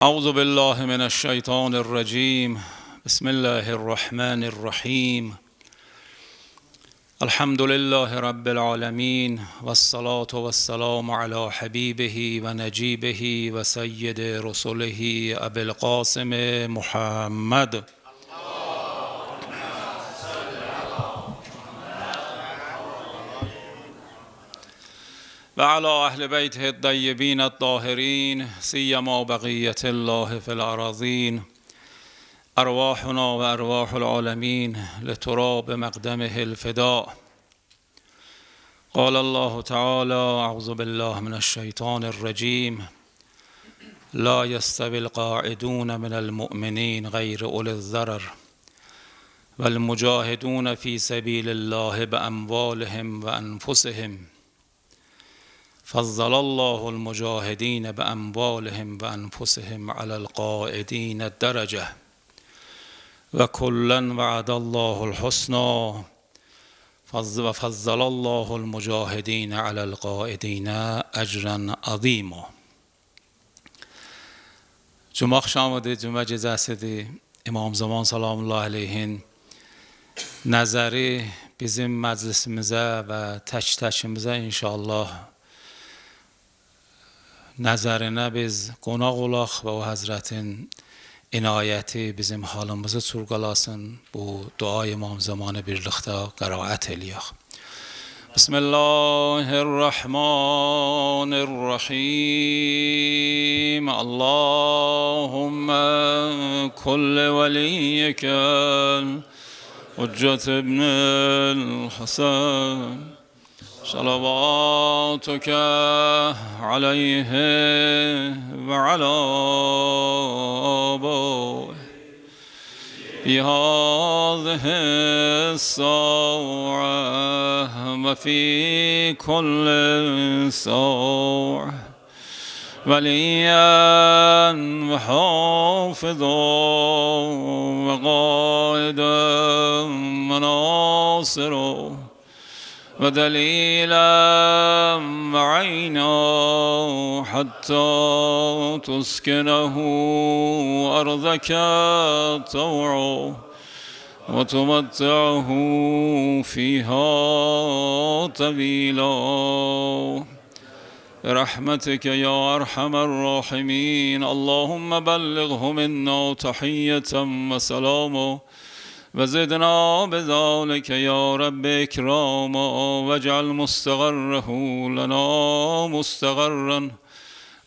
اعوذ بالله من الشیطان الرجیم. بسم الله الرحمن الرحیم. الحمد لله رب العالمین والصلاة والسلام علی حبیبه و نجیبه و سید رسله ابی القاسم محمد. و علی اهل بیته الطیبین الطاهرین سیما بقیة الله فی الأراضین. ارواحنا و ارواح العالمین لتراب مقدمه الفداء. قال الله تعالى اعوذ بالله من الشیطان الرجیم. لا يستوي القاعدون من المؤمنین غیر اولی الضرر والمجاهدون في سبيل الله بأموالهم وأنفسهم. فضل الله المجاهدين بأموالهم وأنفسهم على القاعدين الدرجة وكلا وعد الله الحسنى وفضل الله المجاهدين على القاعدين أجرا عظيما. جمعه آمده، جمعه جزاسته امام زمان سلام الله علیه نظری bizim məclisimizə və tək-təkimizə inşallah nəzərinə biz qonaq olaq və o Həzrətin inayəti bizim halımızı çurqalasın. Bu dua imam zamanı birlikdə qəraət eləyək. Bismillahirrahmanirrahim. Allahümme kulli veliyyikel Hüccet ibnil Hasan صلواتك عليه وعلى آبائه بهذه الساعة وفي كل ساعة وليا وحافظا وقائدا وناصرا ودليلا وعينا حتى تسكنه أرضك طوعا وتمتعه فيها طويلا برحمتك يا أرحم الراحمين. اللهم بلغه منا تحية وسلاما وزدنا بذلك يا رب إكراما واجعل مستقره لنا مستقرا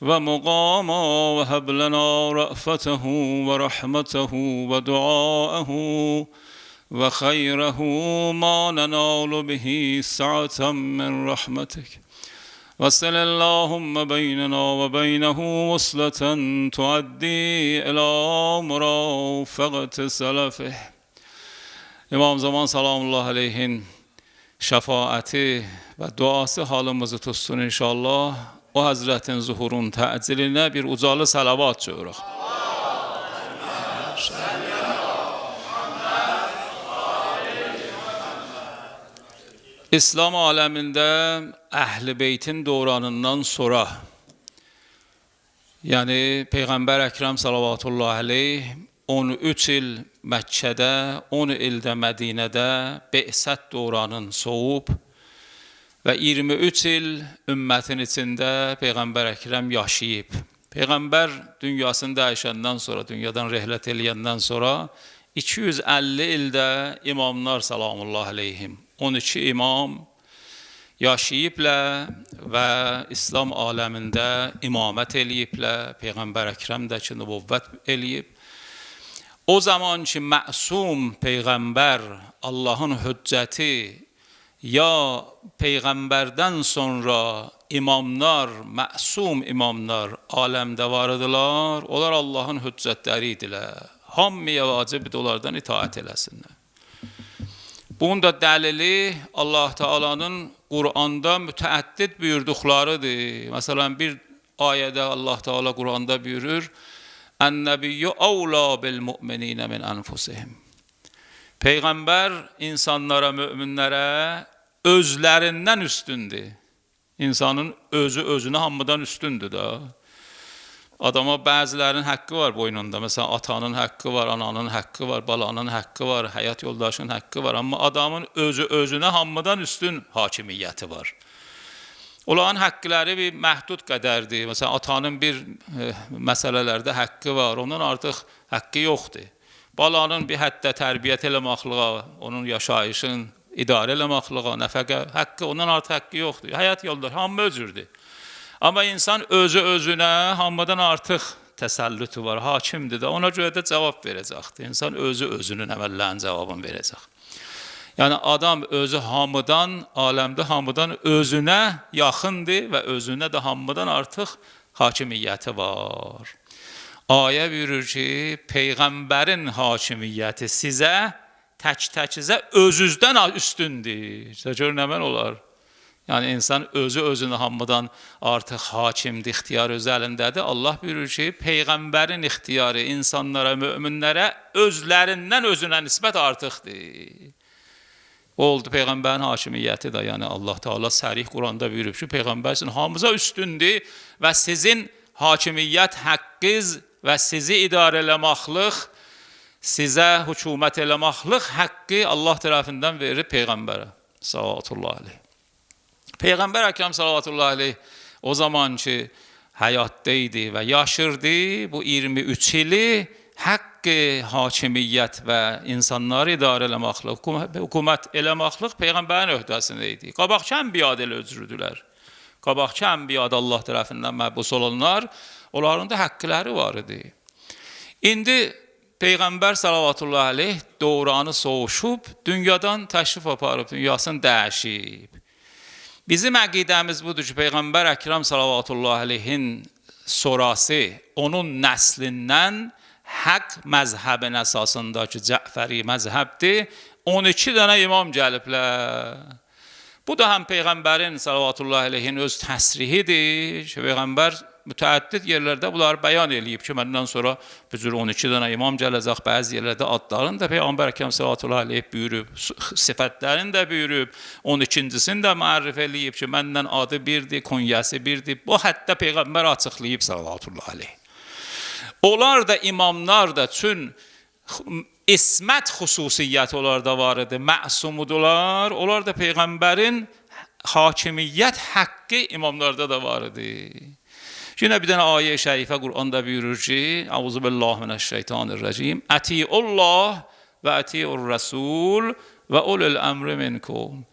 ومقاما وهب لنا رأفته ورحمته ودعاءه وخيره ما ننال به سعة من رحمتك. وصل اللهم بيننا وبينه وصلة تؤدي إلى مرافقة سلفه. İmam Zaman salamullah aleyhin şəfaəti və duası halımızı tutsun inşallah. O Həzrətin zuhurun təcilinə bir ucalı salavat çığırıq. İslam aləmində Əhl-i Beytin dövranından sonra, yəni Peyğəmbər Əkrəm salavatullah aleyh 13 il Məkkədə, 10 ildə Mədinədə Be'sət dövranın soğub və 23 il ümmətin içində Peyğəmbər Əkrəm yaşayıb. Peyğəmbər dünyasını dəyişəndən sonra, dünyadan rəhlət eləyəndən sonra 250 ildə imamlar salamullah aleyhim, 12 imam yaşayıblər və İslam aləmində imamət eləyiblər. Peyğəmbər Əkrəm də ki, nübüvvət eləyib. O zaman ki məsum Peyğəmbər, Allahın hüccəti, ya Peyğəmbərdən sonra imamlar, məsum imamlar aləmdə var idilar, onlar Allahın hüccətləri idilər. Hamıya vacibdir onlardan itaət eləsinlər. Bunun da dəlili Allah Teala'nın Qur'anda mütəəddid buyurduqlarıdır. Məsələn, bir ayədə Allah Teala Qur'anda buyurur: "Ən-nəbiyyü əvla bil-mü'minîne min anfusihim." Peyğəmbər insanlara, müminlərə özlərindən üstündür. İnsanın özü özünə hamıdan üstündür da. Adama bəzilərinin haqqı var boynunda. Məsələn, atanın haqqı var, ananın haqqı var, balanın haqqı var, həyat yoldaşının haqqı var. Amma adamın özünə hamıdan üstün hakimiyyəti var. Onların haqqları bir məhdud qədərdir. Məsələn, atanın bir məsələlərdə haqqı var, ondan artıq haqqı yoxdur. Balanın bir həddə tərbiyyət eləməklığa, onun yaşayışın idarə eləməklığa, nəfəqə haqqı, ondan artıq haqqı yoxdur. Həyat yoldaşı hamı özürdür. Amma insan özünə hamıdan artıq təsəllütü var, hakimdir də, ona görə də cavab verəcəkdir. İnsan özünün əməllərinin cavabını verəcək. Yəni adam özü hamıdan, aləmdə hamıdan özünə yaxındır və özünə də hamıdan artıq hakimiyyəti var. Ayə buyurur ki, Peyğəmbərin hakimiyyəti sizə, tək-təkizə özüzdən üstündür. Gör nə mən olar? Yəni insan özünə hamıdan artıq hakimdir, ixtiyar öz əlindədir. Allah buyurur ki, Peyğəmbərin ixtiyarı insanlara, möminlərə özlərindən özünə nisbət artıqdır. O oldu Peyğəmbərin hakimiyyəti də, yəni Allah Teala sərih Quranda buyurub ki, Peyğəmbər sizin hamıza üstündür və sizin hakimiyyət haqqınız və sizi idarə eləməklik, sizə hökumət eləməklik haqqı Allah tərəfindən verir Peyğəmbərə. Sallallahu aleyhi. Peyğəmbər Əkrəm sallallahu aleyhi o zaman ki həyatda idi və yaşırdı, bu 23 ili haqqı hakimiyyət və insanları idarə eləməklik, hökumət eləməklik Peyğəmbərin öhdəsində idi. Qabaqçı ənbiya ilə özrüdülər. Qabaqçı ənbiya Allah tərəfindən məbus olanlar, onların da haqqları var idi. İndi Peyğəmbər sallallahu aleyhi dövranı soğuşub, dünyadan təşrif aparıb, dünyasını dəyişib. Bizim əqidəmiz budur ki, Peyğəmbər Əkrəm sallallahu aleyhin sonrası, onun nəslindən haqq məzhəbin əsasındakı Cəfəri məzhəbdir, 12 dənə imam gəliblər. Bu da həm Peyğəmbərin sallallahu aleyhin öz təsrihidir ki, Peyğəmbər mütəəddid yerlərdə bunları bəyan eləyib ki, məndən sonra bir cür 12 dənə imam gələcək, bəzi yerlərdə adlarını da Peyğəmbər Əkrəm sallallahu aleyhi buyurub, sifətlərini də buyurub, 12-cisini də müərrif eləyib ki, məndən adı birdir, kunyəsi birdir. Bu həddə Peyğəmbər açıqlayıb sallallahu aleyhi. Onlar da imamlar da çün ismət xüsusiyyəti onlarda var idi, məsumudular. Onlar da Peyğəmbərin hakimiyyət haqqı imamlarda da var idi. Yine bir tane ayet-i şerife Kur'an'da buyurur ki, Euzubillahimineşşeytanirracim, Ati'ullah ve ati'ur Resul ve ulul emri minkum.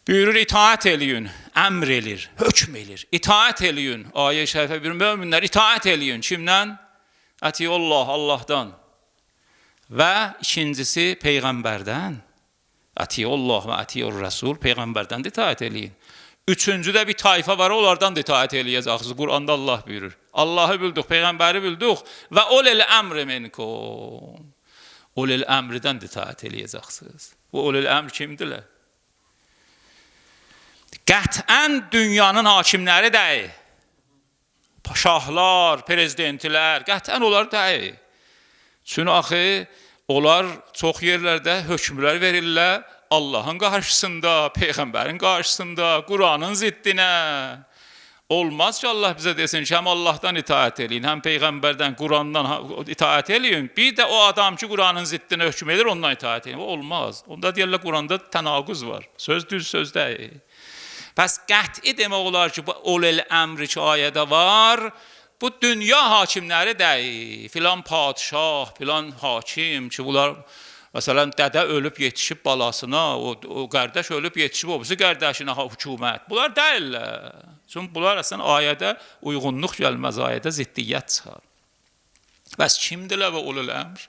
Buyurur itaat eləyin, əmr elir, hökm elir, itaat eləyin. Ayet-i şerife buyurur, müminler itaat eləyin. Kimdən? Ati'ullah, Allah'tan. Ve ikincisi Peyğəmbərdən. Ati'ullah ve ati'ur Resul, Peyğəmbərdən de itaat eləyin. Üçüncüdə bir tayfa var, onlardan da itaat eləyəcəksiniz. Qur'anda Allah buyurur. Allahı bildik, Peyğəmbəri bildik və ulul əmri minkum. Ulul əmridən də itaat eləyəcəksiniz. Bu ulul əmr kimdirlər? Qətən dünyanın hakimləri deyil. Şahlar, prezidentlər, qətən onlar deyil. Çünki axı onlar çox yerlərdə hökmlər verirlər. Allah'ın karşısında, Peyğəmbərin karşısında, Kur'an'ın ziddinə. Olmaz ki Allah bize desin ki hem Allah'tan itaat eləyin, hem Peyğəmbərdən, Kur'an'dan itaat eləyin. Bir de o adam ki Kur'an'ın ziddinə hökm edir, ondan itaat eləyin. O olmaz. Onda deyirlər Kur'an'da tənaquz var. Söz düz söz deyil. Pəs qəti demək olar ki, bu ulul əmri ki ayədə var, bu dünya hakimləri deyil. Filan padişah, filan hakim ki bunlar... Məsələn, dədə ölüb yetişib balasına, o qardaş ölüb yetişib, o birisi qardaşına hökumət. Bunlar deyirlər. Çünki bunlar əslən ayədə uyğunluq gəlməz, ayədə ziddiyyət çıxar. Bəs kimdirlər və ulul əmr?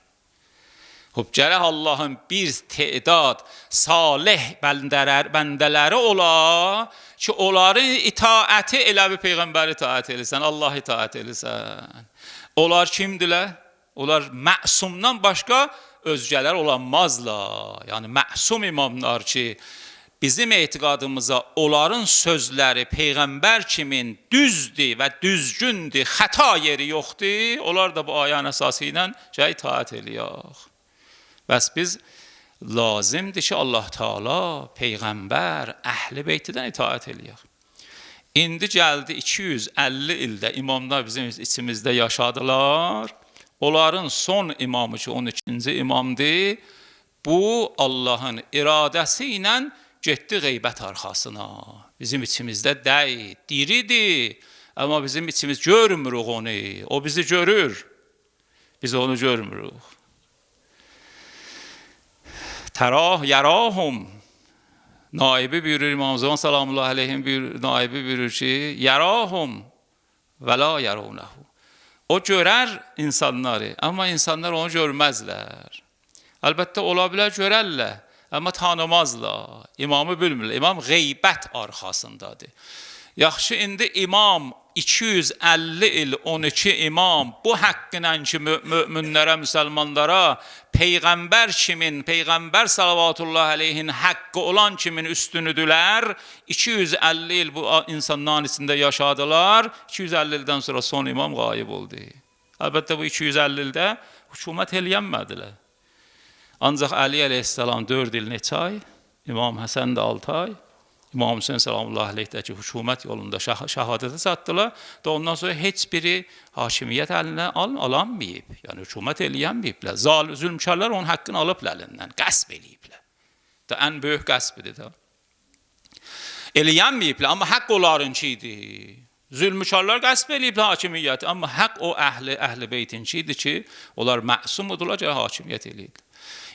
Gərək Allahın bir tedad salih bəndələri ola ki, onların itaəti elə bir Peyğəmbər itaət eləsən, Allah itaət eləsən. Onlar kimdirlər? Onlar məsumdan başqa özgələr olanmazlar. Yəni məsum imamlar ki, bizim etiqadımıza onların sözləri Peyğəmbər kimin düzdür və düzgündür, xəta yeri yoxdur, onlar da bu ayənin əsası ilə itaat eləyək. Bəs biz lazımdır ki, Allah Teala, Peyğəmbər, əhl-i beytidən itaat eləyək. İndi gəldi 250 ildə imamlar bizim içimizdə yaşadılar. Onların son imamı ki 12-ci imamdır. Bu Allahın iradəsi ilə getdi qeybət arxasına. Bizim içimizdə deyil, diridir. Amma bizim içimiz görmürük onu. O bizi görür. Biz onu görmürük. Tərah yarahum. Naibi buyurur İmam Zaman salamullahi aleyhin naibi buyurur ki yarahum və la yarunehu. O görər insanları, amma insanlar onu görməzlər. Əlbəttə ola bilər görərlər, amma tanımazlar. İmamı bilmirlər. İmam qeybət arxasındadır. Yaxşı, indi imam 250 il 12 imam bu haqqla ki möminlərə, müsəlmanlara Peyğəmbər kimin, Peyğəmbər salavatullahi aleyhin haqqı olan kimin üstünüdülər. 250 il bu insanların içində yaşadılar. 250 ildən sonra son imam qayib oldu. Əlbəttə bu 250 ildə hükümət eləyənmədilər. Ancaq Ali əleyhissalam 4 il neçə ay, İmam Həsən də 6 ay, İmam Hüseyin salamullahi aleyhdəki hükümət yolunda şəhadətə çatdılar. Da ondan sonra heç biri hakimiyyət əlinə alanmayıb. Yəni hükümət eləyənməyiblər. Zülmkarlar onun haqqını alıblar əlindən, qəsb eləyiblər. Da ən böyük qəsbidir da. Eləyənməyiblər, amma haqq onlarınkidir. Zülmkarlar qəsb eləyiblər hakimiyyəti, amma haqq o əhl-i beytinkidir ki, onlar məsumudurlar ki, hakimiyyət eləyiblər.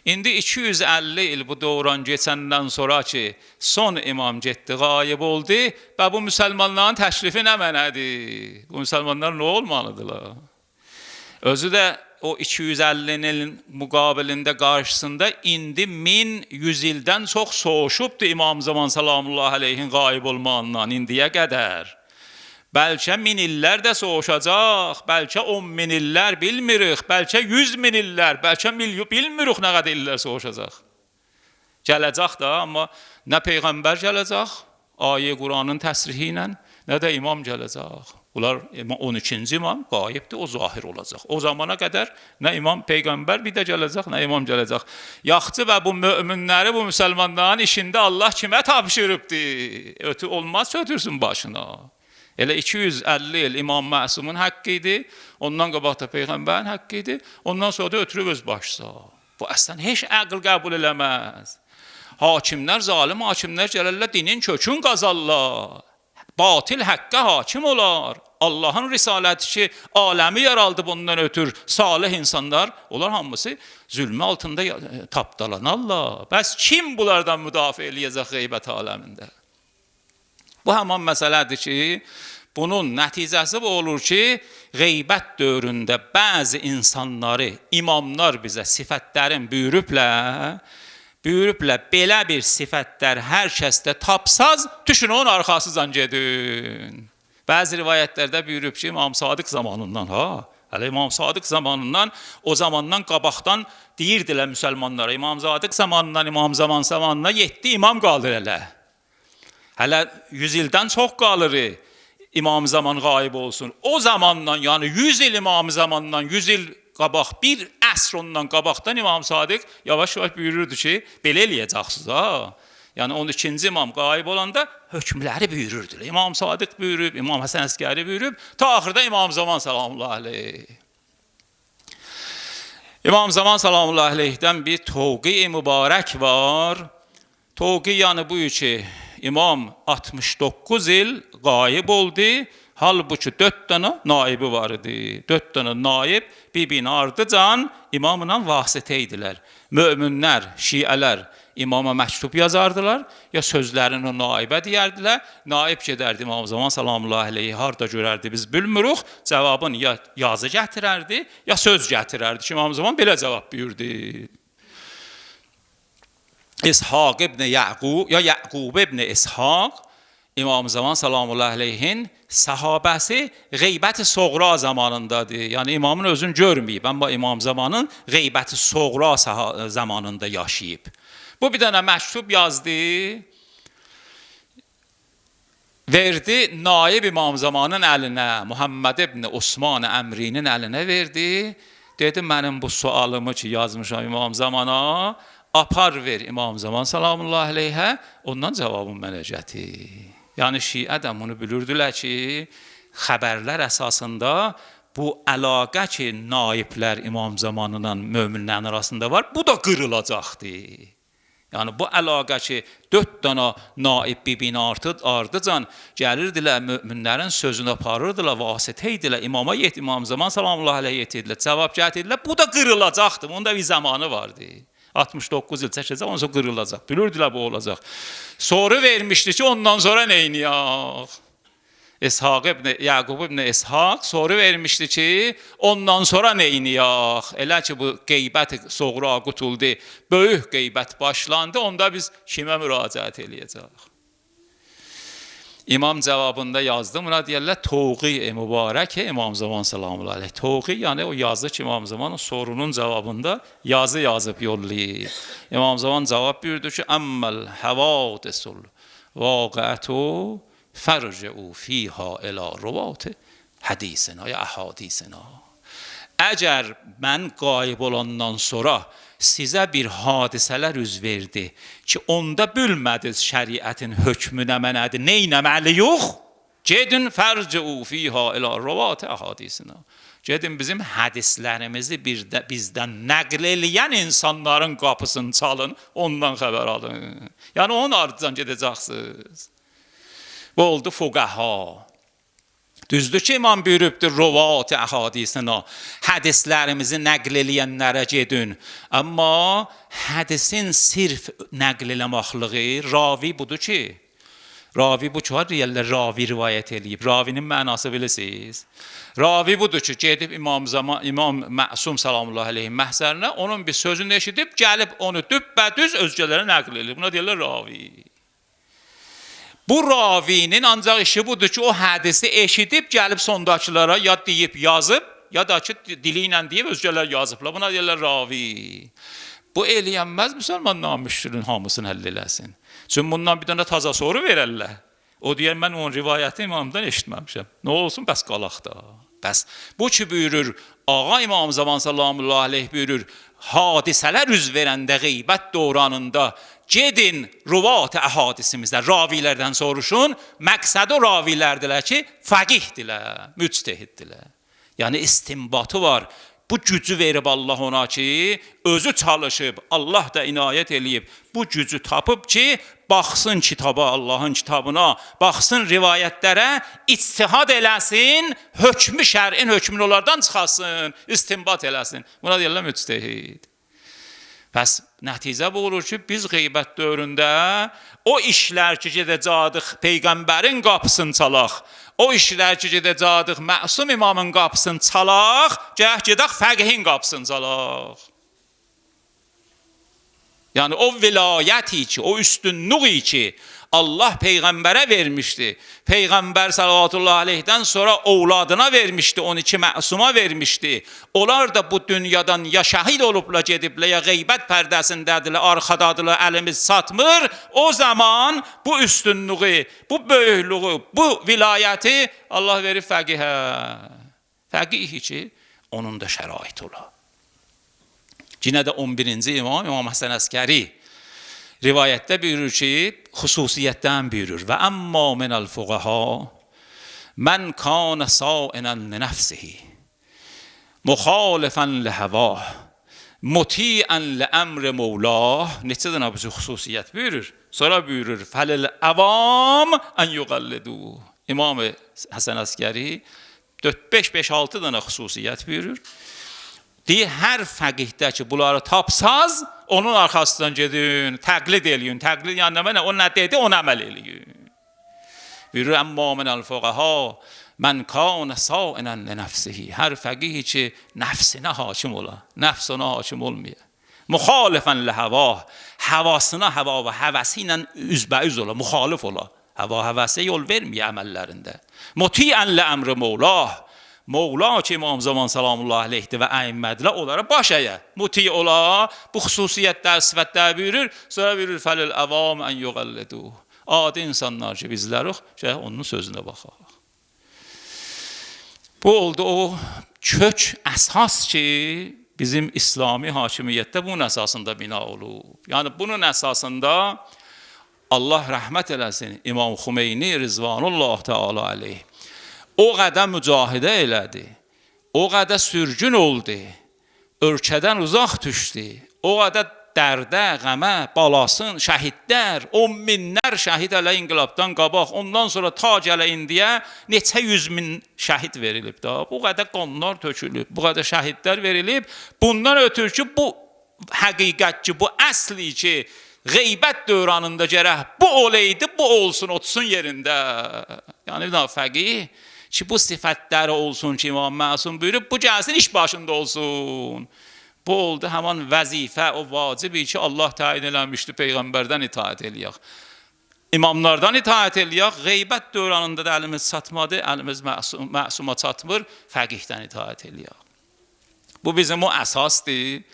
İndi 250 il bu dövran geçəndən sonra ki, son imam getdi, qayib oldu və bu müsəlmanların təşrifi nə mənədir? Bu müsəlmanlar nə olmalıdırlar? Özü də o 250 ilin müqabilində qarşısında indi 1100 ildən çox soğuşubdu İmam Zaman salamullahi aleyhin qayib olmağından indiyə qədər. Bəlkə 1000 illər də soğuşacaq, bəlkə 10.000 illər bilmirik, bəlkə 100.000 illər, bəlkə milyon bilmirik nə qədər illər soğuşacaq. Gələcək da, amma nə Peyğəmbər gələcək, ayə Quranın təsrihi ilə, nə də imam gələcək. Bunlar 12-ci imam qayibdir, o zahir olacaq. O zamana qədər nə imam Peyğəmbər bir də gələcək, nə imam gələcək. Yaxçı və bu möminləri, bu müsəlmanların işində Allah kimə tapşırıbdır? Ötü olmaz, ötürsün başına. Elə 250 il İmam Məsumun haqqı idi, ondan qabaq da Peyğəmbərin haqqı idi, ondan sonra da ötürüb öz başsa. Bu əslən heç əql qəbul eləməz. Hakimlər, zalim hakimlər gələrlər, dinin kökün qazarlar. Batil haqqa hakim olar. Allahın risaləti ki, aləmi yaraldı bundan ötür, salih insanlar, onlar hamısı zülmü altında tapdalanarlar. Bəs kim bunlardan müdafiə eləyəcək qeybət aləmində? Bu həman məsələdir ki, bunun nəticəsi bu olur ki, qeybət dövründə bəzi insanları, imamlar bizə sifətlərin buyurublər, belə bir sifətlər hər kəsdə tapsaz, düşün onun arxasızdan gedin. Bəzi rivayətlərdə buyurub ki, İmam Sadiq zamanından, hələ İmam Sadiq zamanından, o zamandan qabaqdan deyirdilər müsəlmanlara, İmam Sadiq zamanından, İmam Zaman zamanına 7 imam qaldır elə. Hələ 100 ildən çox qalır İmam Zaman qayib olsun. O zamandan, yəni 100 il İmam Zamandan, 100 il qabaq, bir əsr ondan qabaqdan İmam Sadiq yavaş-yavaş buyururdu ki, belə eləyəcəksiniz, Yəni 12-ci imam qayib olanda hökmləri buyururdu. İmam Sadiq buyurub, İmam Həsən Əskəri buyurub, ta axırda İmam Zaman salamullahi aleyh. İmam Zaman salamullahi aleyhdən bir toqi-i mübarək var. Toqi yəni bu ki, İmam 69 il qayib oldu, halbuki 4 dənə naibi var idi. 4 dənə naib bir-birinin ardıcan imamla vasitə idilər. Möminlər, şiələr imama məktub yazardılar, ya sözlərini naibə deyərdilər, naib gedərdi İmam Zaman salamullahi aleyhi, harda görərdi biz bilmirik, cavabını ya yazı gətirərdi, ya söz gətirərdi ki, İmam Zaman belə cavab buyurdu. İshaq ibn Yaqub, ya Yaqub ibn İshaq, İmam Zaman salamullahi aleyhin sahabəsi qeybət-i soğra zamanındadır. Yəni imamın özünü görməyib, amma İmam Zamanın qeybət-i soğra zamanında yaşayıb. Bu bir dənə məktub yazdı, verdi naib İmam Zamanın əlinə, Muhammed ibn Osman Əmrinin əlinə verdi. Dedi, mənim bu sualımı ki yazmışam İmam Zamana, apar ver İmam Zaman salamullahi aleyhə, ondan cavabım mənə gətir. Yəni Şiə də bunu bilirdilər ki, xəbərlər əsasında bu əlaqə ki, naiblər imam zamanından möminlərin arasında var, bu da qırılacaqdı. Yəni bu əlaqə ki, 4 dana naib bibini ardıcan gəlirdilər, möminlərin sözünü aparırdılar, vasitə idilər, imama yet, imam zaman salamullahi aleyh yetirdilər, cavab gətirdilər, bu da qırılacaqdı, bunun da bir zamanı vardı. 69 il çəkəcək, ondan sonra qırılacaq. Bilirdilər bu olacaq. Soru vermişdi ki, ondan sonra neyniyək? Yaqub ibn İshaq soru vermişdi ki, ondan sonra neyniyək? Elə ki, bu qeybət soğura qutuldu, böyük qeybət başlandı, onda biz kimə müraciət eləyəcək? İmam cavabında yazdı, buna deyərlər Toği mübarək İmam Zaman salamullahi aleyh. Toği yəni o yazdı ki, İmam Zaman o sorunun cavabında yazı yazıb yollayıb. İmam Zaman cavab buyurdu ki, əmməl həvadisul vaqətu fərcəu fiyha ilə ruvat hədisina ya əhadisina. Əgər mən qayıb olandan sonra sizə bir hadisələr üz verdi ki, onda bilmədiniz şəriətin hökmü nə mənədir, neynəməliyik? Gedin fərcəu fiyha ilə ruvat əhadisina. Gedin bizim hədislərimizi bizdən nəql eləyən insanların qapısını çalın, ondan xəbər alın. Yəni onun ardından gedəcəksiniz. Bu oldu fuqaha. Düzdür ki, imam buyurubdur, ruvat əhadisina, hədislərimizi nəql eləyənlərə gedin. Amma hədisin sirf nəql eləməklığı, ravi budur ki, ravi bu çar deyərlər, ravi rivayət eləyib. Ravinin mənası bilirsiniz. Ravi budur ki, gedib İmam Məsum salamullahi aleyhin məhzərinə, onun bir sözünü eşidib, gəlib onu düppədüz özgələrə nəql eləyib. Buna deyərlər ravi. Bu ravinin ancaq işi budur ki, o hədisi eşidib, gəlib sondakılara ya deyib, yazıb, ya da ki, dili ilə deyib, özgələr yazıblar. Buna deyirlər ravi. Bu eləyənməz, müsəlman namişdirin hamısını həll eləsin. Çünki bundan bir dənə taza soru verərlər. O deyər, mən onun rivayəti imamdan eşitməmişəm. Nə olsun, bəs qalaq da. Bəs bu ki, buyurur, Ağa İmam Zaman salamullahi aleyh buyurur, hadisələr üz verəndə qeybət dövranında gedin ruvat əhadisimizdə, ravilərdən soruşun, məqsəd o ravilərdilər ki, fəqihdilər, müctehiddirlər. Yəni istinbatı var. Bu gücü verib Allah ona ki, özü çalışıb, Allah da inayət eləyib, bu gücü tapıb ki, baxsın kitaba, Allahın kitabına, baxsın rivayətlərə, ictihad eləsin, hökmü şərin hökmünü onlardan çıxasın, istinbat eləsin. Buna deyirlər müctehid. Bəs nəticə bu olur ki, biz qeybət dövründə o işlər ki, gedəcəyik Peyğəmbərin qapısını çalaq, o işlər ki, gedəcəyik Məsum imamın qapısını çalaq, gedək fəqihin qapısını çalaq. Yəni o vilayəti ki, o üstünlüğü ki, Allah Peyğəmbərə vermişdi. Peyğəmbər sallallahu aleyhdən sonra ovladına vermişdi, 12 məsuma vermişdi. Onlar da bu dünyadan ya şəhid olubla gediblə, ya qeybət pərdəsindədirlər, arxadadılar, əlimiz satmır. O zaman bu üstünlüğü, bu böyüklüğü, bu vilayəti Allah verib fəqihə. Fəqih ki, onun da şərait ola. Yine də 11-ci İmam Həsən Əskəri rivayətdə buyurur ki, xüsusiyyətdən buyurur. Və əmmə minəl fuqaha mən kanə sainən nəfsihi müxalifən ləhəvah mutiən ləəmr mevlah. Neçə dənə bu xüsusiyyət buyurur. Sonra buyurur fəlil əvam ən yuqallidu. İmam Həsən Əskəri 4-5-6 dənə xüsusiyyət buyurur. Deyir, hər fəqihdə ki, bunları tapsaz, onun arxasından gedin, təqlid eləyin. Təqlid yəni mənə, o nə dedi, onu əməl eləyin. Buyurur, əmmə minəl fuqaha mən kanə sainən nəfsihi. Hər fəqih ki, nəfsinə hakim ola, nəfs ona hakim olmaya. Müxalifən ləhəvah, həvasına həva və həvəsi ilə üzbəüz ola, müxalif ola. Həva həvəsə yol verməyə əməllərində. Mutiən ləəmr mevlah. Mevla ki, İmam Zaman salamullahi aleyhdir və əimmədilər, onlara baş əyə, muti ola, bu xüsusiyyətlər, sifətlər buyurur, sonra buyurur, fəlil əvam ən yuqallidu. Adi insanlar ki, bizlərik, onun sözünə baxaq. Bu oldu o kök əsas ki, bizim İslami hakimiyyətdə bunun əsasında bina olub. Yəni, bunun əsasında Allah rəhmət eləsin, İmam Xümeyni Rizvanullah Teala aleyh. O qədər mücahidə elədi, o qədər sürgün oldu, ölkədən uzaq düşdü, o qədər dərdə, qəmə, balasın, şəhidlər, 10 minlər şəhid ələ inqilabdan qabaq, ondan sonra ta gələ indiyə neçə 100 min şəhid verilib da. Bu qədər qanlar tökülüb, bu qədər şəhidlər verilib. Bundan ötürü ki, bu həqiqət ki, bu əsli ki, qeybət dövranında gərək bu olaydı, bu olsun, otsun yerində. Yəni fəqih ki, bu sifətləri olsun ki, İmam Məsum buyurub, bu gəlsin iş başında olsun. Bu oldu həman vəzifə, o vacibi ki, Allah təyin eləmişdi, Peyğəmbərdən itaət eləyək. İmamlardan itaət eləyək, qeybət dövranında da əlimiz çatmadı, əlimiz məsuma çatmır, fəqihdən itaət eləyək. Bu bizim o əsasdır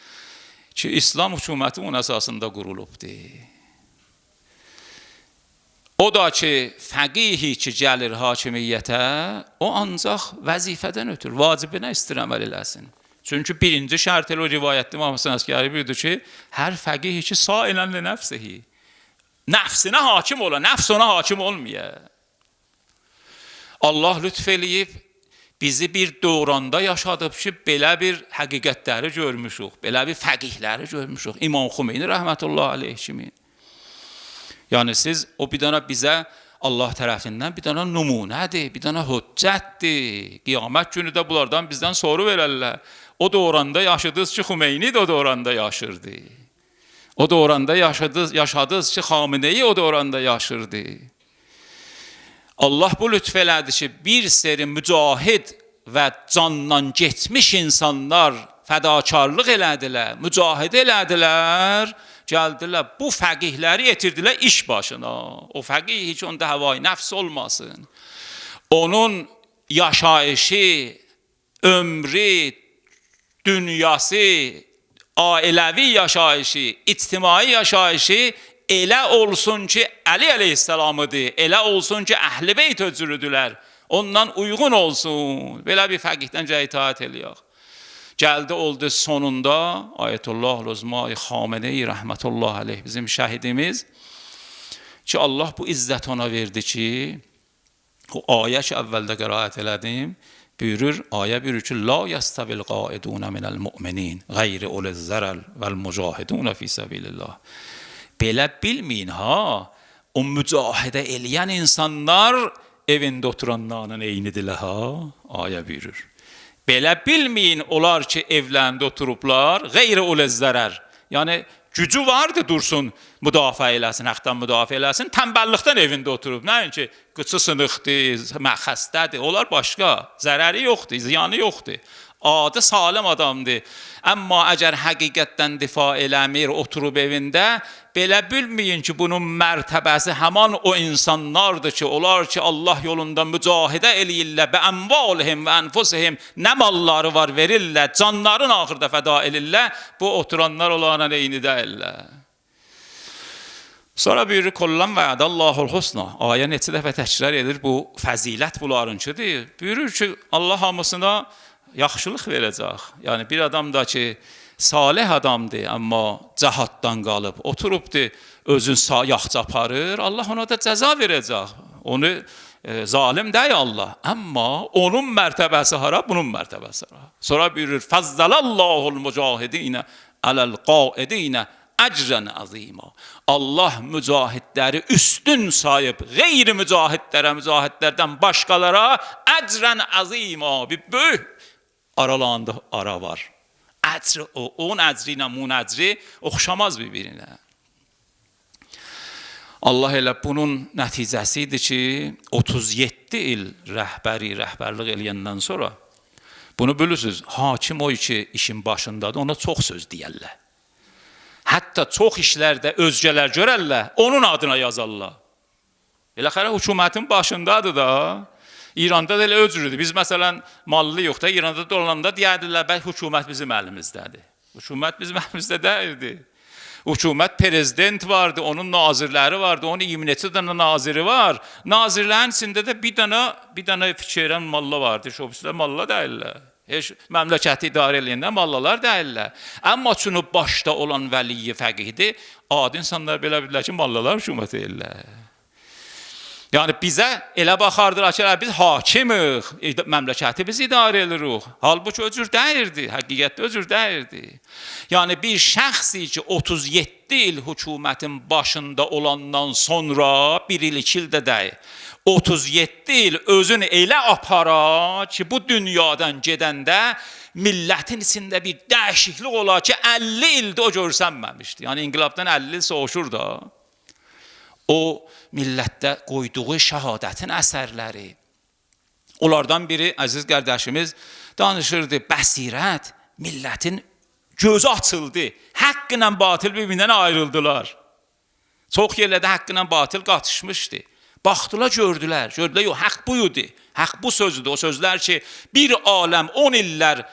ki, İslam hökuməti onun əsasında qurulubdur. O da ki, fəqihi ki, gəlir hakimiyyətə, o ancaq vəzifədən ötür, vacibinə istirəməl eləsin. Çünki birinci şərt o rivayətli Muhammed Əskəri buyurdu ki, hər fəqih ki, sailən li nəfsihi. Nəfsinə hakim ola, nəfs ona hakim olmaya. Allah lütf eləyib, bizi bir dövranda yaşadıb ki, belə bir həqiqətləri görmüşük, belə bir fəqihləri görmüşük. İmam Xümeyni rəhmətullah aleyh kimi. Yəni siz o bir dənə bizə Allah tərəfindən bir dənə nümunədir, bir dənə hüccətdir. Qiyamət günü də bunlardan bizdən soru verərlər. O dövranda yaşadınız ki, Xümeyni də o dövranda yaşırdı. O dövranda yaşadınız ki, Xameneyi o dövranda yaşırdı. Allah bu lütf elədi ki, bir seri mücahid və candan geçmiş insanlar fədakarlıq elədilər, mücahid elədilər, gəldilər, bu fəqihləri yetirdilər iş başına. O fəqih hiç onda havai nəfs olmasın. Onun yaşayışı, ömrü, dünyası, ailəvi yaşayışı, ictimai yaşayışı elə olsun ki, Əli əleyhisselamıdır, elə olsun ki, Əhl-i Beyt özürüdülər, ondan uyğun olsun. Belə bir fəqihdən itaət eləyək. Gəldi oldu sonunda Ayətullah Uzma-i Xameneyi rəhmətullah aleyh bizim şəhidimiz ki, Allah bu izzət ona verdi ki, o ayə ki, əvvəldə qiraət elədim, buyurur, ayə buyurur ki, la yəstəvil qaidunə minəl mu'minin qeyri uliz zərəl vəl mücahidunə fi səbilillah. Belə bilməyin ha, o mücahidə eləyən insanlar evində oturanlarının eynidirlər ha, ayə buyurur. Belə bilməyin olar ki, evlərində oturublar, qeyri uliz zərər. Yəni, gücü vardı dursun, müdafiə eləsin, haqdan müdafiə eləsin, tənbəllikdən evində oturub. Nəyin ki, qıçı sınıqdır, xəstədir, onlar başqa, zərəri yoxdur, ziyanı yoxdur. Adı salim adamdır. Amma əgər həqiqətdən difa eləmir, oturub evində, belə bilməyin ki, bunun mərtəbəsi həman o insanlardır ki, onlar ki, Allah yolunda mücahidə eləyirlər, bə ənvalihim və ənfusihim, nə malları var verirlər, canların axırda fəda elirlər, bu oturanlar onlarla eyni deyirlər. Sonra buyurur, kollan vədəllahul husna. Ayə neçə dəfə təkrar edir, bu fəzilət bunlarınçıdır. Buyurur ki, Allah hamısına yaxşılıq verəcək. Yəni bir adam da ki, salih adamdır, amma cəhaddan qalıb, oturubdur, özün yaxça aparır, Allah ona da cəza verəcək. Onu zalim deyil Allah. Amma onun mərtəbəsi hara, bunun mərtəbəsi hara. Sonra buyurur, fəzzəlallahul mücahidinə aləl qaidinə əcrən azima. Allah mücahidləri üstün sayıb, qeyri mücahidlərdən başqalara əcrən azima. Bir böyük aralarında ara var. Əcri, onun əcri ilə bunun əcri oxşamaz bir-birinə. Allah elə bunun nəticəsidir ki, 37 il rəhbərlik eləyəndən sonra, bunu bilirsiniz, hakim o ki, işin başındadır, ona çox söz deyərlər. Hətta çox işlərdə özgələr görərlər, onun adına yazarlar. Elə xərə hökumətin başındadır da, İranda da elə özrüdür. Biz məsələn mallı yox da, İranda da olanda deyərdilər, bəlkə hökumət bizim əlimizdədir. Hökumət bizim əlimizdə deyildi. Hökumət prezident vardı, onun nazirləri vardı, onun 20 dənə naziri var. Nazirlərin içində də bir dənə fikirən malla vardı, şofislər malla deyirlər. Heç məmləkəti idarə eləyəndə mallalar deyirlər. Amma çünki başda olan vəliyi fəqihdir, adi insanlar belə bilirlər ki, mallalar hökumət edirlər. Yəni bizə elə baxardılar ki, biz hakimik, məmləkəti biz idarə edirik. Halbuki o cür deyirdi, həqiqətdə o cür deyirdi. Yəni bir şəxsi ki 37 il hökumətin başında olandan sonra, 1 il 2 il də deyil, 37 il özünü elə apara ki, bu dünyadan gedəndə millətin içində bir dəyişiklik olar ki, 50 ildə o görsənməmişdi. Yəni inqilabdan 50 il soğuşur da. O millətdə qoyduğu şəhadətin əsərləri. Onlardan biri, əziz qardaşımız, danışırdı, bəsirət, millətin gözü açıldı. Haqq ilə batıl bir-birindən ayrıldılar. Çox yerlərdə haqq ilə batıl qatışmışdı. Baxdılar, gördülər, yox, haqq buydu, haqq bu sözdür. O sözlər ki, bir aləm 10 illər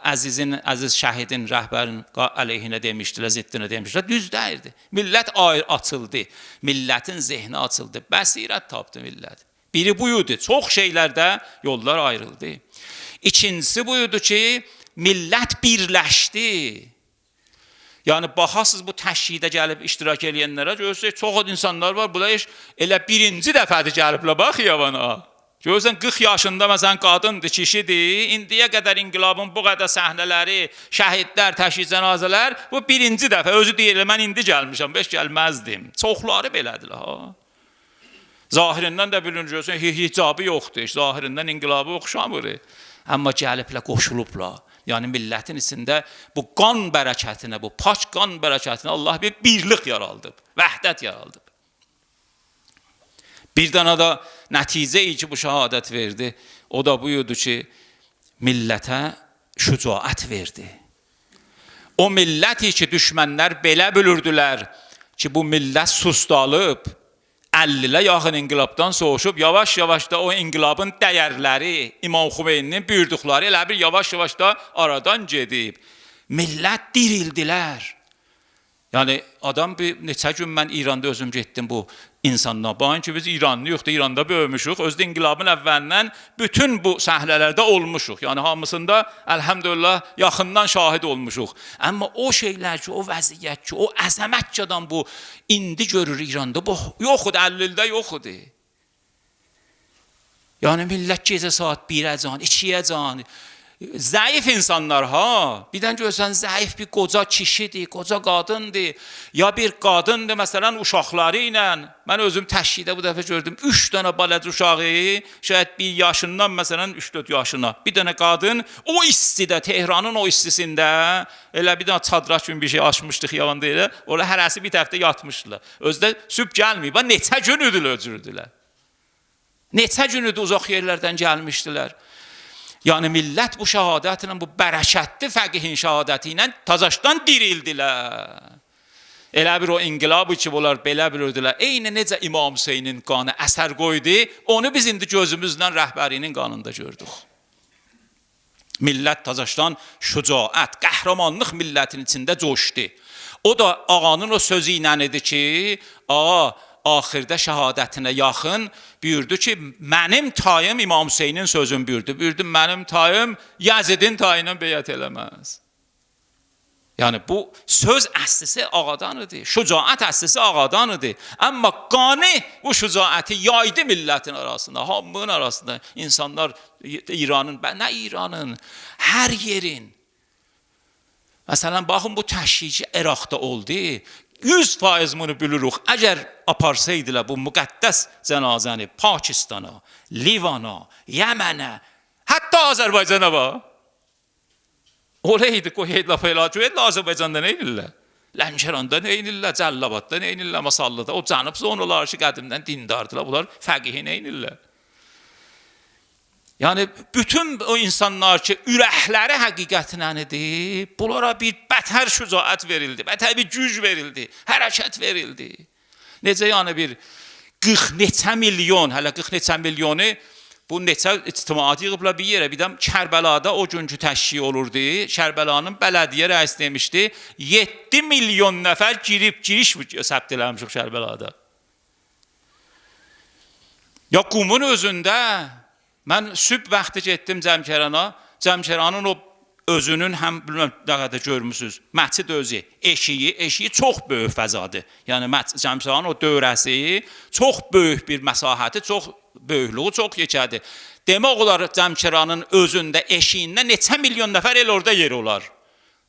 əziz şəhidin, rəhbərin əleyhinə demişdilər, ziddinə demişdilər, düz deyirdi. Millət açıldı, millətin zehni açıldı, bəsirət tapdı millət. Biri buydu, çox şeylərdə yollar ayrıldı. İkincisi buydu ki, millət birləşdi. Yəni, baxasız bu təşhiddə gəlib iştirak eləyənlərə, görürsünüz, çox insanlar var, bunlar elə birinci dəfədir gəliblə, bax yavana. Görürsən, 40 yaşında məsələn qadındır, kişidir, indiyə qədər inqilabın bu qədər səhnələri, şəhidlər, təşhid cənazələr, bu birinci dəfə, özü deyir, mən indi gəlmişəm, beş gəlməzdim. Çoxları belədirlər, ha. Zahirindən də bilinir, görürsən, hicabı yoxdur, zahirindən inqilabı oxşamır. Amma gəliblər, qoşulublar. Yəni millətin içində bu qan bərəkətinə, bu paç qan bərəkətinə Allah bir birlik yaraldıb, vəhdət yaraldıb. Bir dana da nəticə ki, bu şəhadət verdi. O da buyurdu ki, millətə şücaət verdi. O milləti ki, düşmənlər belə bölürdülər ki, bu millət sustalıb, 50'lə yaxın inqilabdan soğuşub, yavaş-yavaş da o inqilabın dəyərləri, İmam Xumeyninin buyurduqları elə bir yavaş-yavaş da aradan gedib. Millət dirildilər. Yəni, adam bir neçə gün mən İranda özüm getdim bu insanla. Baxın ki, biz İranlıyıq da, İranda böyümüşük. Özdə inqilabın əvvəlindən bütün bu səhnələrdə olmuşuq. Yəni, hamısında, əlhəmdülillah, yaxından şahid olmuşuq. Amma o şeylər ki, o vəziyyət ki, o əzəmət ki, adam bu, indi görür İranda, bu yoxudur, 50 ildə yoxudur. Yəni, millət gecə saat 1'ə can, 2'ə can, zayıf insanlar ha. Birdən görsən zayıf bir qoca kişidir, qoca qadındır. Ya bir qadındır məsələn uşaqları ilə. Mən özüm təşhidə bu dəfə gördüm. 3 dənə balad uşağı, şayad 1 yaşından məsələn 3-4 yaşına. Bir dənə qadın o istidə, Tehranın o istisində elə bir dənə çadraç kimi bir şey açmışdıq yalan deyil. Orada hərəsi bir tərəfdə yatmışdılar. Özdə sübh gəlməyib. Neçə gün öldürüldülər. Neçə gün uzaq yerlərdən gəlmişdilər. Yəni millət bu şəhadətlə, bu bərəkətli fəqihin şəhadəti ilə tazaşdan dirildilər. Elə bir o inqilabı ki, bunlar belə bilirdilər. Eyni necə İmam Hüseynin qanı əsər qoydu, onu biz indi gözümüzlə rəhbərinin qanında gördük. Millət tazaşdan şücaət, qəhrəmanlıq millətin içində coşdu. O da ağanın o sözü ilə idi ki, ağa, axirdə şəhadətinə yaxın buyurdu ki, mənim tayım İmam Hüseynin sözün buyurdu. Buyurdu, mənim tayım Yazidin tayına beyət eləməz. Yəni, bu söz əslisi ağadan idi, şücaət əslisi ağadan idi. Amma qani bu şücaəti yaydı millətin arasında, hamının arasında. İnsanlar İranın, nə İranın, hər yerin. Məsələn, baxın, bu təşhici Iraqda oldu. 100% bunu bilirik. Əgər aparsaydılar bu müqəddəs cənazəni Pakistana, Livana, Yəmənə, hətta Azərbaycana var. Oraydı, qoyaydılar fəlakət, Azərbaycanda nə edirlər? Lənkəranda nə edirlər, Cəllabadda nə edirlər, Masallıda. O canıb sonralar ki, qədimdən dindardılar, bunlar fəqihi nə edirlər? Yəni, bütün o insanlar ki, ürəkləri həqiqətinə idi, bunlara bir bətər şücaət verildi, bətər bir güc verildi, hərəkət verildi. Necə yəni bir 40 neçə milyon, hələ 40 neçə milyonu, bu neçə ictimaiyyət yığıblar bir yerə, bir də Kərbəlada o günkü təşkil olurdu, Kərbəlanın bələdiyyə rəis demişdi, 7 milyon nəfər giriş səbt eləmişik Kərbəlada. Ya Qumun özündə, mən sübh vaxtı getdim Cəmkərana, Cəmşəranın o özünün həm bilməm nə qədər görmüsüz, məscid özü, eşiyi çox böyük fəzadır. Yəni Cəmşəranın o dövrəsi çox böyük bir məsahəti, çox böyüklüyü çox yekədir. Demək olar Cəmşəranın özündə eşiyindən neçə milyon nəfər el orada yer olar.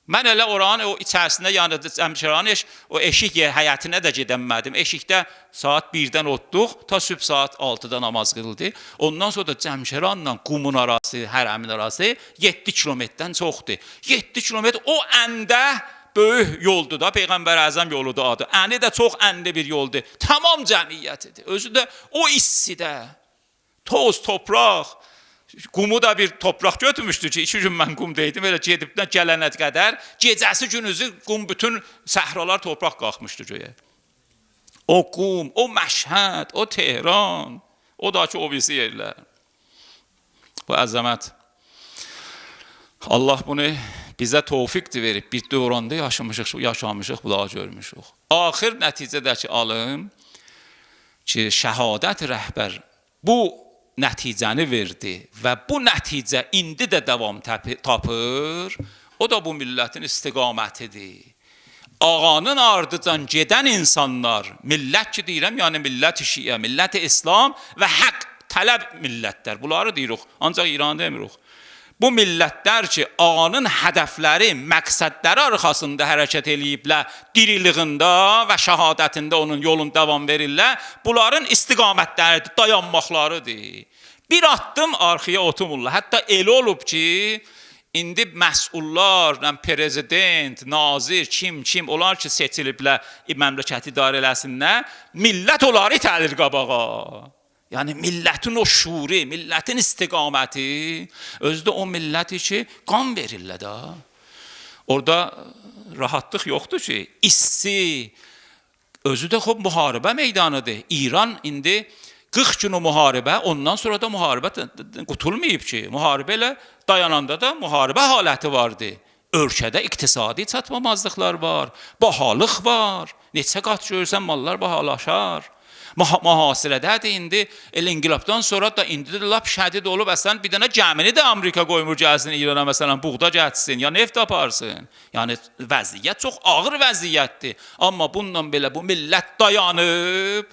Mən elə oranın o içərisində, yəni Cəmşəranın o eşik həyətinə də gedəmədim. Eşikdə saat 1-dən otduq, ta sübh saat 6-da namaz qıldı. Ondan sonra da Cəmşəranla Qumun arası, hərəmin arası 7 kilometrdən çoxdur. 7 kilometr o əndə böyük yoldur da, Peyğəmbər Əzəm yoludur adı. Əni də çox ənli bir yoldur. Tamam cəmiyyətidir. Özü də o istidə, toz, topraq. Qumu da bir topraq götürmüşdü ki, 2 gün mən qumdaydım, elə gedibdən gələnə qədər, gecəsi günüzü qum bütün səhralar torpaq qalxmışdı göyə. O Qum, o Məşhəd, o Tehran, o da ki, o birisi yerlər. Bu əzəmət. Allah bunu bizə tövfiqdir verib, bir dövranda yaşamışıq, bunları görmüşük. Axır nəticədəki alım ki, şəhadət rəhbər bu nəticəni verdi və bu nəticə indi də davam tapır, o da bu millətin istiqamətidir. Ağanın ardıcan gedən insanlar, millət ki deyirəm, yəni millət-i şiə, millət-i İslam və haqq tələb millətlər, bunları deyirik, ancaq İran demirik. Bu millətlər ki, ağanın hədəfləri, məqsədləri arxasında hərəkət eləyiblər, diriliğində və şəhadətində onun yolun davam verirlər, bunların istiqamətləridir, dayanmaqlarıdır. Bir addım arxaya oturmurlar. Hətta elə olub ki, indi məsullar, prezident, nazir, kim, onlar ki seçiliblər məmləkəti idarə eləsinlər, millət onları itəlir qabağa. Yəni millətin o şuuru, millətin istiqaməti, özü də o milləti ki, qan verirlər da. Orada rahatlıq yoxdur ki, issi, özü də xop müharibə meydanıdır. İran indi 40 gün o müharibə, ondan sonra da müharibə qutulmayıb ki, müharibə ilə dayananda da müharibə haləti vardı. Ölkədə iqtisadi çatmamazlıqlar var, bahalıq var, neçə qat görsən mallar bahalaşar. Mühasirədədir indi, inqilabdan sonra da indi də lap şədid olub, əslən bir dənə gəmini də Amerika qoymur gəlsin İrana, məsələn, buğda gəlsin, ya neft aparsın. Yəni vəziyyət çox ağır vəziyyətdir. Amma bundan belə bu millət dayanıb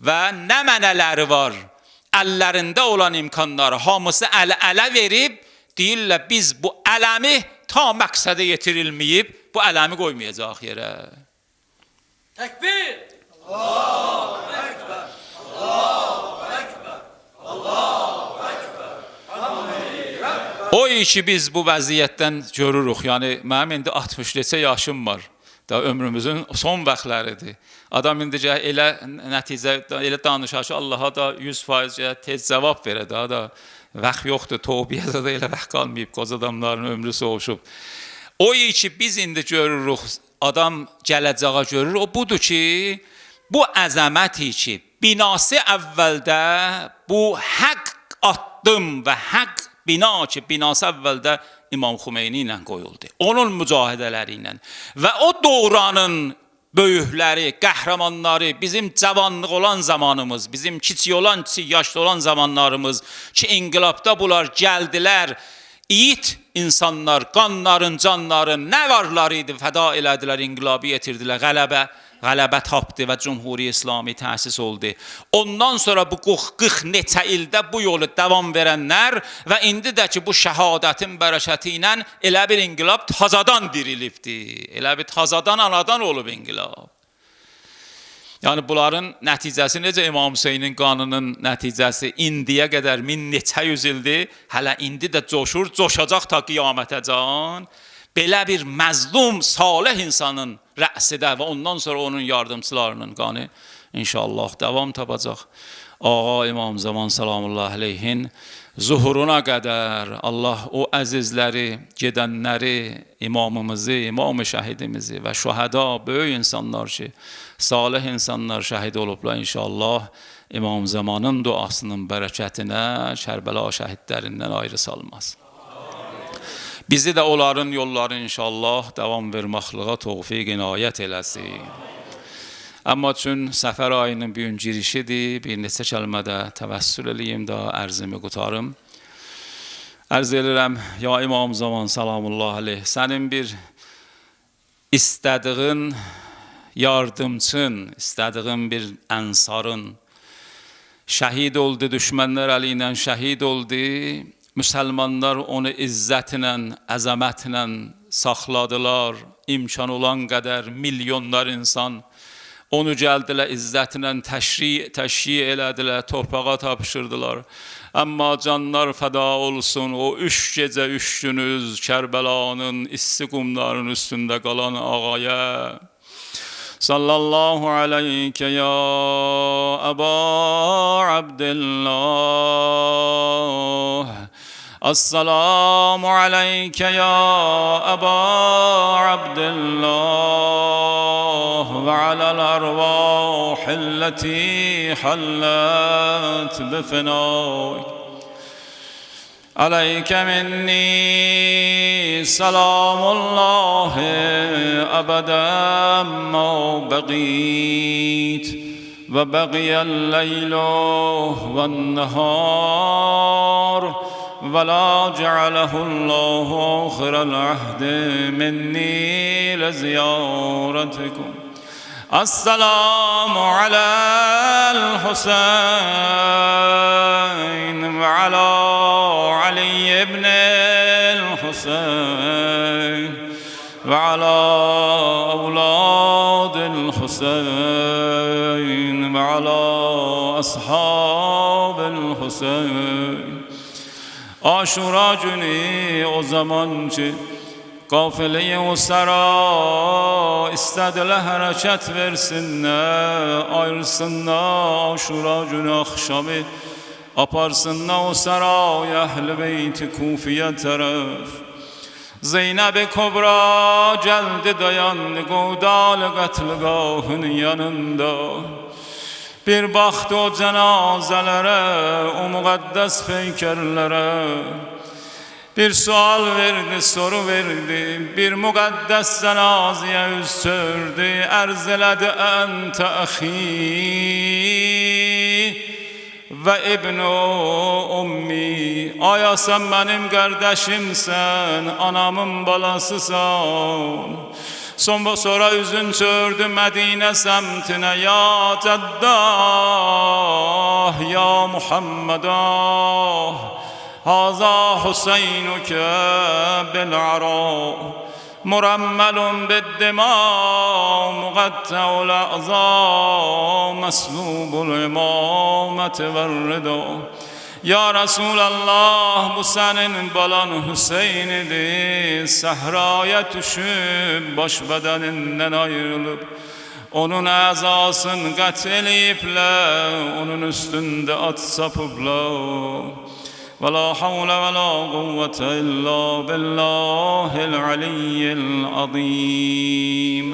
və nə mənələri var, əllərində olan imkanları hamısı ələ verib, deyirlər biz bu ələmi ta məqsədə yetirilməyib, bu ələmi qoymayacaq yerə. Təkbir! Allahu Ekber, Allahu Ekber, Allahu Ekber. O ki biz bu vəziyyətdən görürük. Yəni mənim indi 60 neçə yaşım var. Da ömrümüzün son vaxtlarıdır. Adam indi elə nəticə elə danışar ki, Allaha da 100% tez cavab verə da vaxt yoxdur, tövbəyə də elə vaxt qalmayıb, qoz adamların ömrü soğuşub. O ki biz indi görürük, adam gələcəyə görür, o budur ki, bu əzəməti ki, binası əvvəldə bu haqq addım və haqq bina ki, binası əvvəldə İmam Xümeyni ilə qoyuldu. Onun mücahidələri ilə və o dövrənin böyükləri, qəhrəmanları, bizim cavanlıq olan zamanımız, bizim kiçik olan, yaşlı olan zamanlarımız ki, inqilabda bunlar gəldilər, yiğit insanlar, qanların, canların, nə varları idi, fəda elədilər, inqilabı yetirdilər, qələbə tapdı və Cumhuri İslami təsis oldu. Ondan sonra bu 40 neçə ildə bu yolu davam verənlər və indi də ki bu şəhadətin bərəkəti ilə elə bir inqilab tazadan dirilibdi. Elə bir tazadan anadan olub inqilab. Yəni bunların nəticəsi necə İmam Hüseynin qanının nəticəsi indiyə qədər min neçə yüz ildir, hələ indi də coşur, coşacaq ta qiyamətəcən. Belə bir məzlum, salih insanın rəsidə və ondan sonra onun yardımçılarının qanı inşallah davam tapacaq. Ağa İmam Zaman salamullahi aleyhin zuhuruna qədər Allah o əzizləri, gedənləri, imamımızı, imam-ı şəhidimizi və şühəda, böyük insanlar ki, salih insanlar şəhid olublar inşallah İmam Zamanın duasının bərəkətinə Kərbəla şəhidlərindən ayrı salmaz. Bizi də onların yolları inşallah davam verməklığa tövfiq inayət eləsin. Amma üçün səfər ayının bir gün girişidir, bir neçə kəlmədə təvəssül eləyim də ərzimi qutarım. Arz edirəm, ya İmam Zaman salamullah aleyh, sənin bir istədiğin yardımçın, istədiğin bir ənsarın şəhid oldu, düşmənlər əli ilə şəhid oldu. Müsəlmanlar onu izzətlə, əzəmətlə saxladılar. İmkan olan qədər milyonlar insan onu gəldilər, izzətlə təşri elədilər, torpağa tapşırdılar. Amma canlar fəda olsun o 3 gecə 3 günüz Kərbəlanın isti qumların üstündə qalan ağaya. Sallallahu aleyke ya Aba Abdillah. Assalamu aleyke ya Aba Abdillah ve alel arvahilleti hallat bifenayk. عليك مني سلام الله أبدا ما بقيت وبقي الليل والنهار ولا جعله الله آخر العهد مني لزيارتكم. السلام على الحسين وعلى علي بن الحسين وعلى أولاد الحسين وعلى أصحاب الحسين. Aşura günü o zaman ki Qafile-i Usara istədilər hərəkət versinlər, ayrılsınlar Aşura günü axşamı, aparsınlar o saray əhl-i beyti Kufiyə tərəf. Zeynəb-i Kubra gəldi dayandı Qudal qətligahın yanında. Bir baxdı o cənazələrə, o müqəddəs peykərlərə. Bir sual verdi, soru verdi, bir müqəddəs cənazəyə üz çördü, ərz elədi əntə əxi və ibn-i ummi. Aya sən mənim qardaşımsən, anamın balasısan. Sonra üzün çördü Mədinə səmtinə, ya Cəddah, ya Muhammedah. هذا حسينك بالعراء مرمل بالدماء مقطع الأعضاء مسلوب الإمامة والرداء. Ya Resulallah, bu senin balan Hüseyin'dir. Sahraya düşüp baş bedeninden ayrılıp onun əzasını qət eləyiblər, onun üstündə at sapıblar. ولا حول ولا قوة إلا بالله العلي العظيم.